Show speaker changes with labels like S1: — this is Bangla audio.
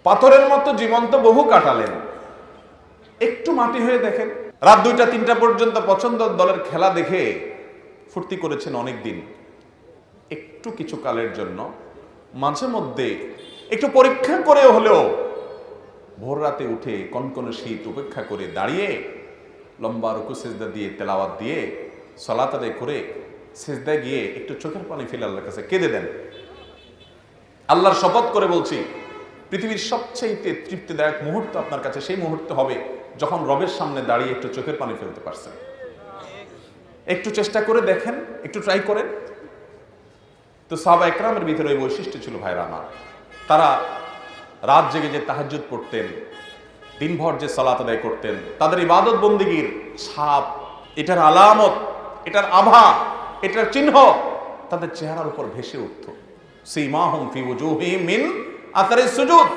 S1: পাথরের মতো জীবন্ত বহু কাটালেন, একটু মাটি হয়ে দেখেন। রাত 2টা-3টা পর্যন্ত পছন্দের দলের খেলা দেখে ফুর্তি করেছেন অনেক দিন, একটু কিছু কালের জন্য মাঝে মধ্যে একটু পরীক্ষা করে হলেও ভোর রাতে উঠে কনকনে শীত উপেক্ষা করে দাঁড়িয়ে লম্বা রুকু সিজদা দিয়ে তেলাওয়াত দিয়ে সালাত আদায় করে সিজদায় গিয়ে একটু চোখের পানি ফেলে আল্লাহর কাছে কেঁদে দেন। আল্লাহর শপথ করে বলছি, পৃথিবীর সবচেয়ে তৃপ্তিদায়ক মুহূর্ত আপনার কাছে সেই মুহূর্ত হবে যখন রবের সামনে দাঁড়িয়ে একটু চোখের পানি ফেলতে পারছেন। একটু চেষ্টা করে দেখেন, একটু ট্রাই করেন। তো সাহাবা একরামের ভিতরে ওই বৈশিষ্ট্য ছিল ভাইরা আমার, তারা রাত জেগে যে তাহাজ্জুদ পড়তেন, দিনভর যে সালাত আদায় করতেন, তাদের ইবাদত বন্দিগির ছাপ, এটার আলামত, এটার আভা, এটার চিহ্ন তাদের চেহারার উপর ভেসে উঠত। সীমাহুম ফি ওজুহিহিম মিন আসারিস সুজুদ।